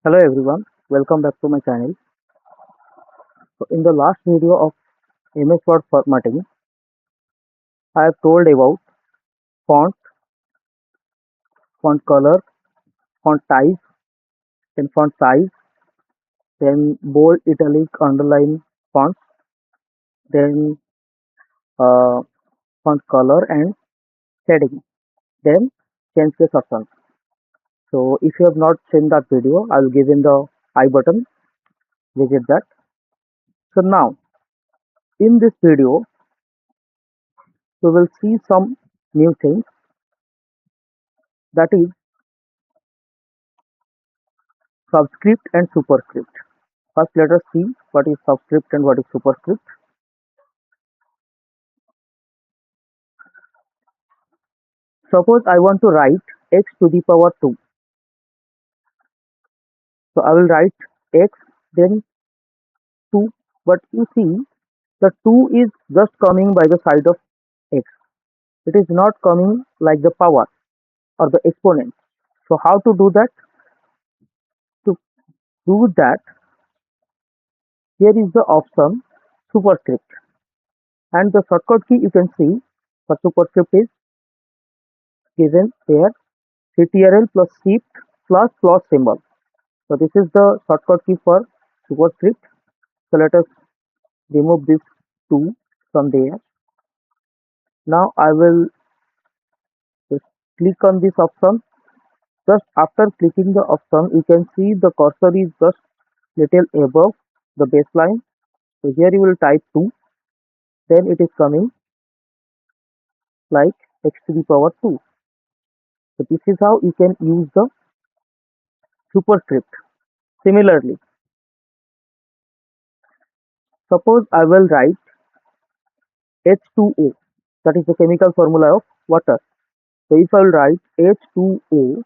Hello everyone, welcome back to my channel. So in the last video of MS Word formatting, I have told about font, font color, font type, then font size, then bold, italic, underline fonts, then uh, font color and shading, then change case options. So if you have not seen that video, I will give in the I button, visit that. So now in this video, we will see some new things, that is subscript and superscript. First, let us see what is subscript and what is superscript. Suppose I want to write x to the power 2. So I will write x then 2. But you see, the 2 is just coming by the side of x. It is not coming like the power or the exponent. So how to do that? To do that, here is the option superscript. And the shortcut key you can see for superscript is given here, Ctrl plus Shift plus symbol. So this is the shortcut key for superscript. So let us remove this 2 from there. Now I will just click on this option. Just after clicking the option, you can see the cursor is just little above the baseline. So here you will type 2, then it is coming like x to the power 2. So this is how you can use the superscript. Similarly, suppose I will write H2O, that is the chemical formula of water. So if I will write H2O,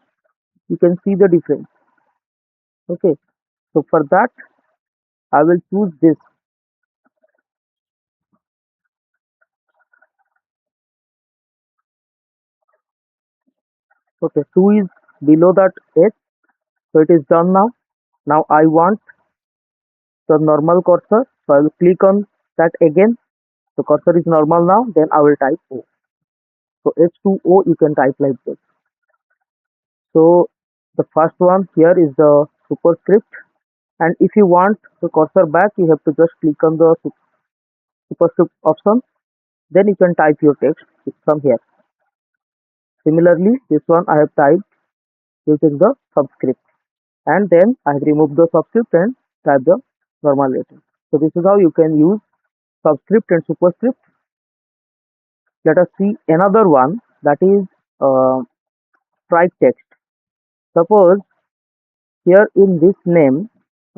you can see the difference. Okay, so for that I will choose this. Okay, 2 is below that H, so it is done now. Now I want the normal cursor, so I will click on that again. The cursor is normal now, then I will type O. So H2O you can type like this. So the first one here is the superscript, and if you want the cursor back, you have to just click on the superscript option, then you can type your text from here. Similarly, this one I have typed using the subscript, and then I have removed the subscript and type the normal letter. So this is how you can use subscript and superscript. Let us see another one, that is strike text. Suppose here in this name,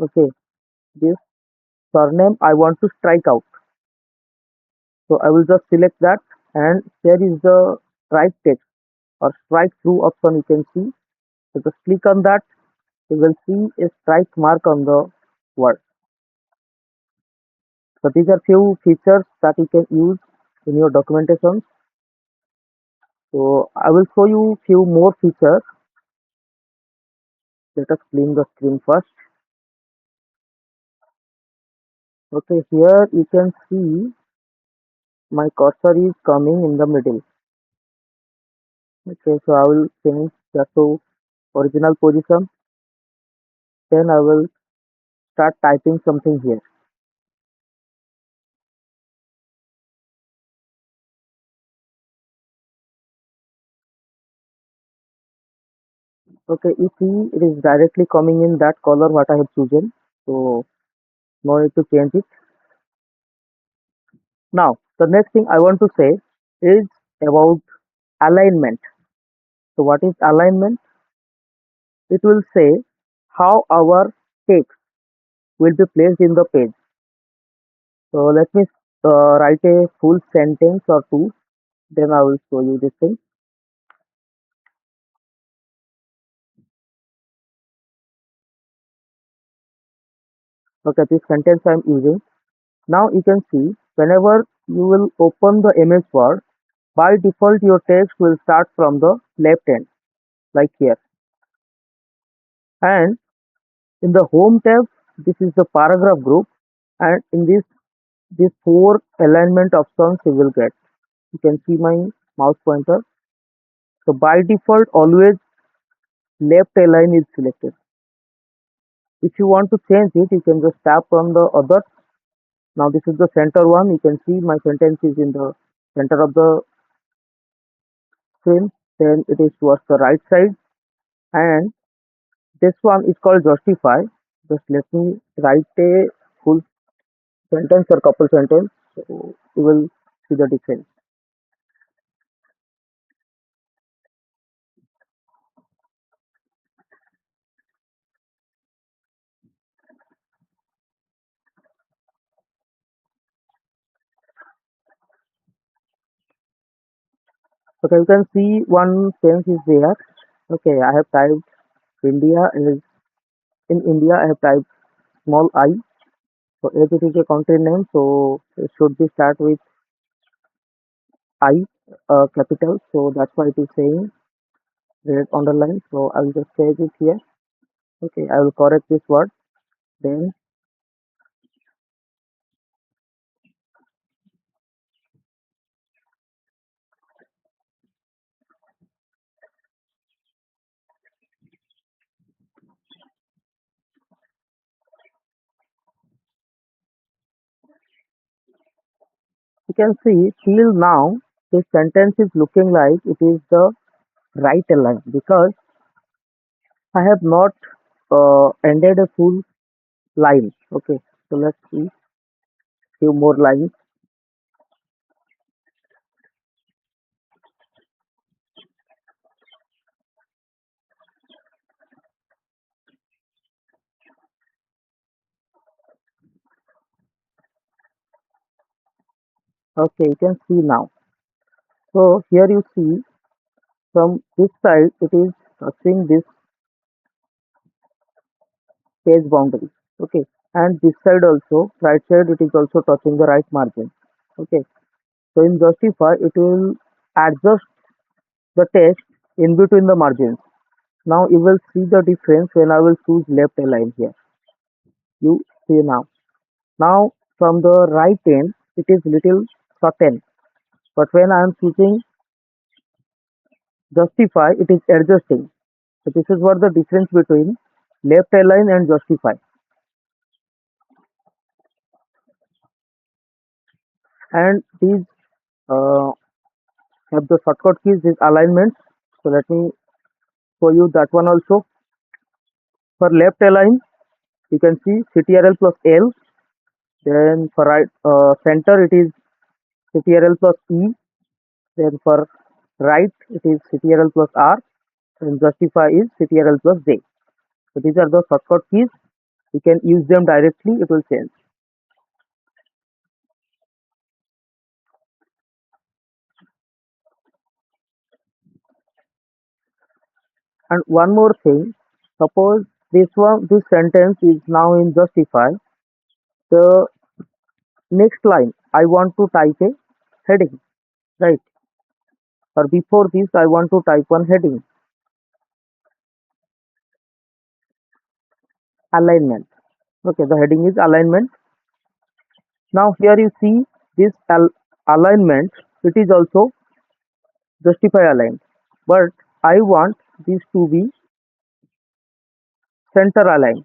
okay, this surname I want to strike out. So I will just select that, and here is the strike text or strike through option you can see. So just click on that, you will see a strike mark on the word. So these are few features that you can use in your documentation. So I will show you few more features. Let us clean the screen first. Okay, here you can see my cursor is coming in the middle. Okay, so I will change that to original position. Then I will start typing something here. Okay, you see it is directly coming in that color what I have chosen. So no need to change it. Now the next thing I want to say is about alignment. So what is alignment? It will say how our text will be placed in the page. So let me write a full sentence or two, then I will show you this thing. Okay, this sentence I am using. Now you can see whenever you will open the MS Word, by default your text will start from the left end, like here. And In the home tab, this is the paragraph group, and in these four alignment options you will get. You can see my mouse pointer. So by default, always left align is selected. If you want to change it, you can just tap on the other. Now this is the center one. You can see my sentence is in the center of the screen. Then it is towards the right side, and this one is called justify. Just let me write a full sentence or couple sentence, so you will see the difference. Okay, you can see one sentence is there. Okay, I have typed India is in India. I have typed small I. So as it is a country name, so it should be start with I, capital. So that's why it is saying red underline. So I will just save it here. Okay, I will correct this word. Then you can see till now this sentence is looking like it is the right line because I have not ended a full line. Okay, so let's see few more lines. Okay, you can see now. So here you see from this side it is touching this page boundary. Okay, and this side also, right side, it is also touching the right margin. Okay, so in justify it will adjust the text in between the margins. Now you will see the difference when I will choose left align here. You see now. Now from the right end it is little shortened, but when I am choosing justify it is adjusting. So this is what the difference between left align and justify. And these uh, have the shortcut keys, these alignments. So let me show you that one also. For left align, you can see Ctrl plus L. Then for right center, it is Ctrl plus E. Then for right, it is Ctrl plus R. And justify is Ctrl plus J. So these are the shortcut keys. You can use them directly. It will change. And one more thing. Suppose this sentence is now in justify. The next line, I want to type a heading, right? Or before this, I want to type one heading, alignment. Okay, the heading is alignment. Now here you see this alignment, it is also justify aligned, but I want this to be center aligned.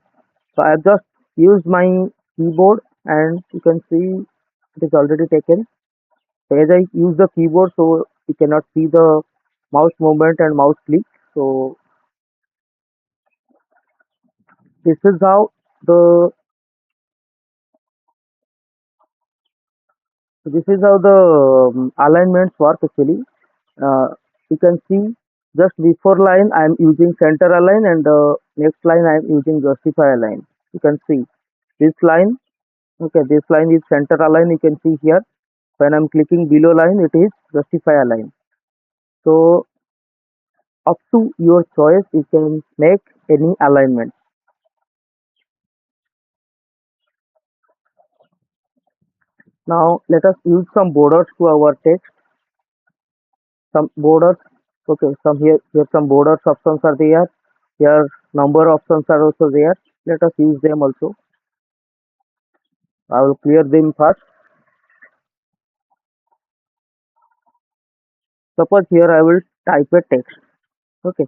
So I have just used my keyboard, and you can see it is already taken. So as I use the keyboard, so you cannot see the mouse movement and mouse click. So this is how the alignments work actually. uh, you can see just before line I am using center align, and the next line I am using justify align. You can see this line. Okay, this line is center align. You can see here when I'm clicking below line it is justify align. So up to your choice, you can make any alignment. Now let us use some borders to our text. Some borders. Okay, some here some borders options are there. Here number options are also there. Let us use them also. I will clear them first. Suppose here I will type a text. Okay,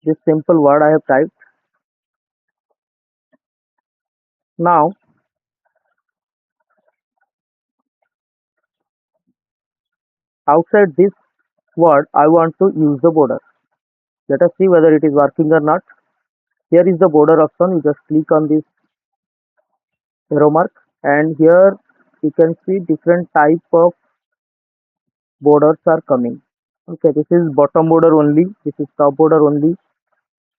this simple word I have typed. Now outside this word I want to use the border. Let us see whether it is working or not. Here is the border option. You just click on this arrow mark, and here you can see different type of borders are coming. Okay, this is bottom border only, this is top border only.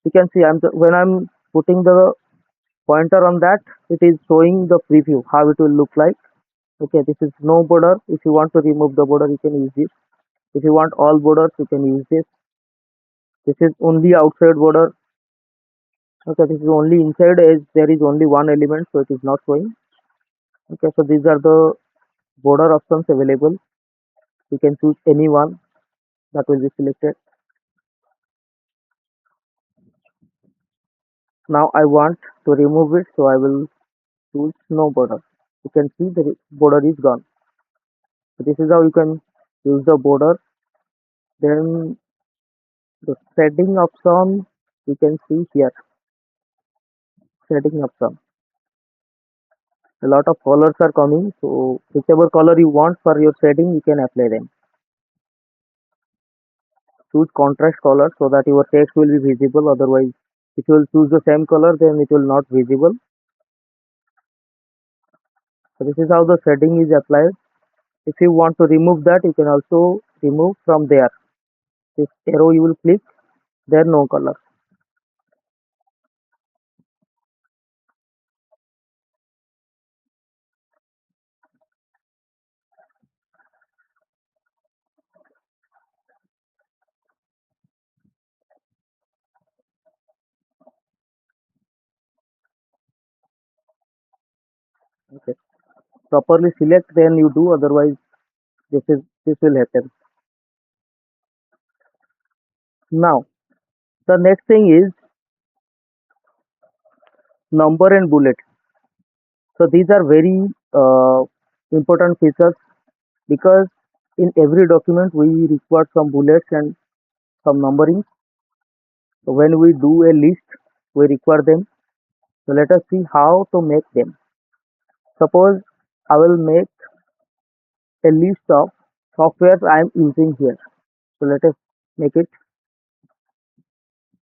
You can see when I'm putting the pointer on that, it is showing the preview how it will look like. Okay, this is no border. If you want to remove the border, you can use this. If you want all borders, you can use this. This is only outside border. Okay, this is only inside, as there is only one element, so it is not showing. Okay, so these are the border options available. You can choose any one that will be selected. Now I want to remove it, so I will choose no border. You can see the border is gone. So this is how you can use the border. Then the setting option, you can see here, setting option. A lot of colors are coming, so whichever color you want for your setting, you can apply them. Choose contrast color so that your text will be visible. Otherwise, if you will choose the same color, then it will not visible. So this is how the setting is applied. If you want to remove that, you can also remove from there. This arrow you will click, there no color. Okay. Properly select, then you do. Otherwise, this will happen. Now the next thing is number and bullet. So these are very important features, because in every document we require some bullets and some numbering. So when we do a list, we require them. So let us see how to make them. Suppose I will make a list of software I am using here. So let us make it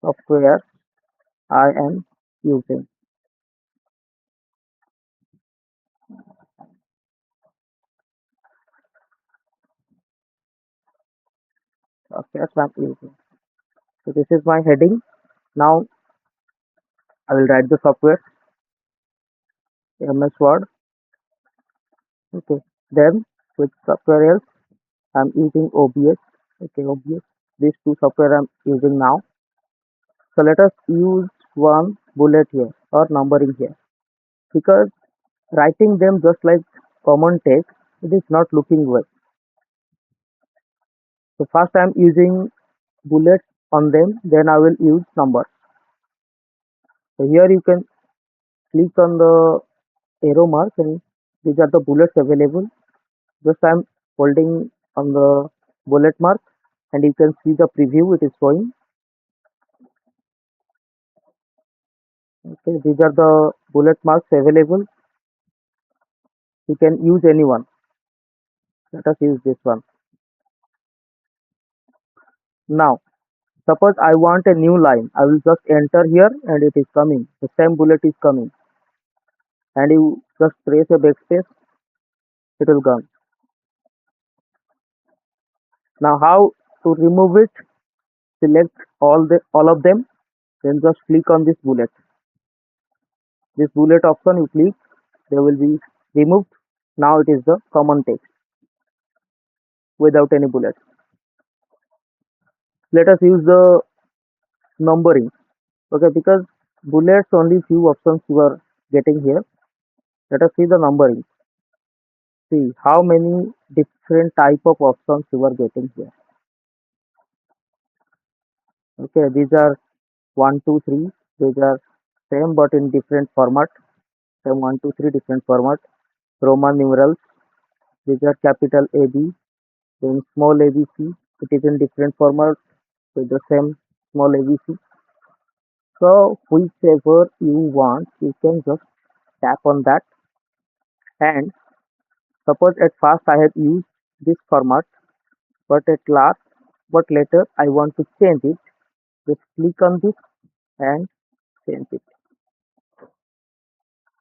software I am using. Software I am using. So this is my heading. Now I will write the software MS Word. Okay. Then with software else, I'm using OBS. Okay, OBS. These two software I'm using now. So let us use one bullet here or numbering here, because writing them just like common text, it is not looking well. So first I'm using bullets on them, then I will use numbers. So here you can click on the arrow mark, and these are the bullets available. Just I'm holding on the bullet mark, and you can see the preview it is showing. Okay, these are the bullet marks available. You can use any one. Let us use this one. Now suppose I want a new line, I will just enter here and it is coming. The same bullet is coming, and you just press a backspace, it will come. Now how to remove it? Select all of them, then just click on this bullet. This bullet option you click, they will be removed. Now it is the common text without any bullets. Let us use the numbering. Okay, because bullets only few options you are getting here. Let us see the numbering. See how many different type of options you are getting here. Okay, these are 1 2 3, these are same but in different format. Same 1, 2, 3 different format. Roman numerals. These are capital AB. Then small ABC. It is in different format with the same small ABC. So whichever you want, you can just tap on that. And suppose at first I have used this format, but at last, but later I want to change it. Just click on this and change it.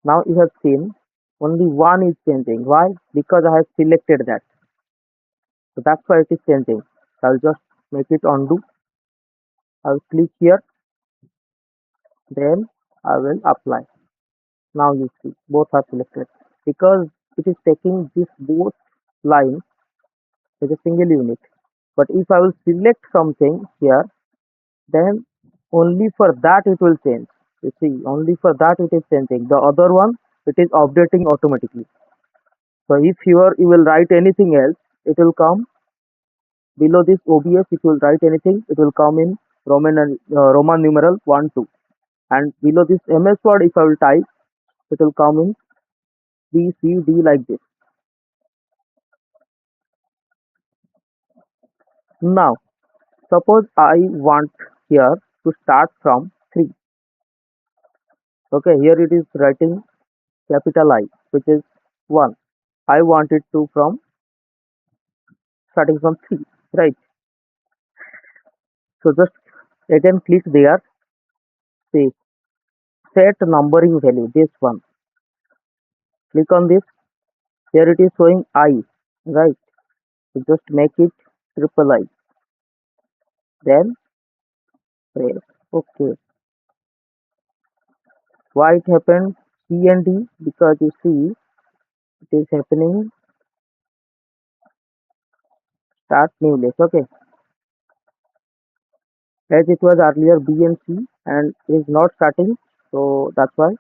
Now you have seen only one is changing. Why? Because I have selected that. So that's why it is changing. So I'll just make it undo. I'll click here, then I will apply. Now you see both are selected because it is taking this both lines as a single unit. But if I will select something here, then only for that it will change. You see, only for that it is changing. The other one, it is updating automatically. So if here you will write anything else, it will come below this OBS. If you will write anything, it will come in Roman numeral 1, 2. And below this MS Word, if I will type, it will come in B, C, D like this. Now, suppose I want here to start from 3. Okay, here it is writing capital I, which is 1. I want it to from starting from 3, right? So just again click there, say set numbering value, this one. Click on this. Here it is showing I, right? So just make it triple I. Then press OK. Why it happened C and D? Because you see it is happening start new list. Okay, as it was earlier B and C and is not starting, so that's why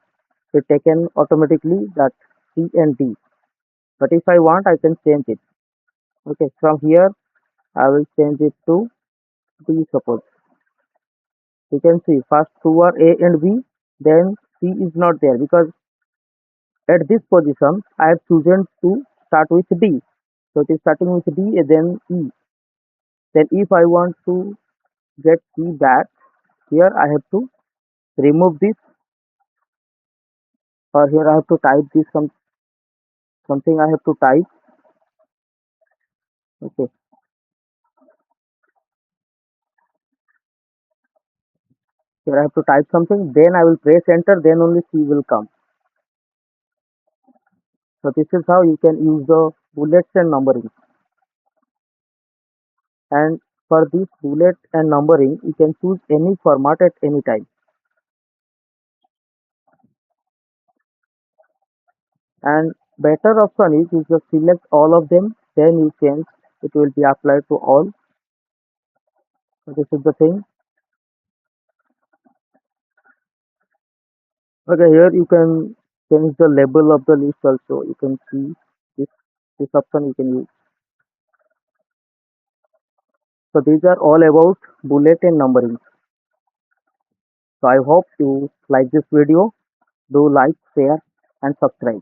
it taken automatically that C and D. But if I want, I can change it. Okay, from here I will change it to D. Suppose you can see first two are A and B, then C is not there because at this position I have chosen to start with D. So it is starting with D and then E. Then if I want to get C back, here I have to remove this, or here I have to type this something I have to type. Okay, here I have to type something, then I will press enter, then only C will come. So this is how you can use the bullets and numbering. And for this bullet and numbering, you can choose any format at any time. And better option is you just select all of them, then you change. It will be applied to all. So this is the thing. Okay, here you can change the label of the list also. You can see this option you can use. So these are all about bullet and numbering. So I hope you like this video. Do like, share and subscribe.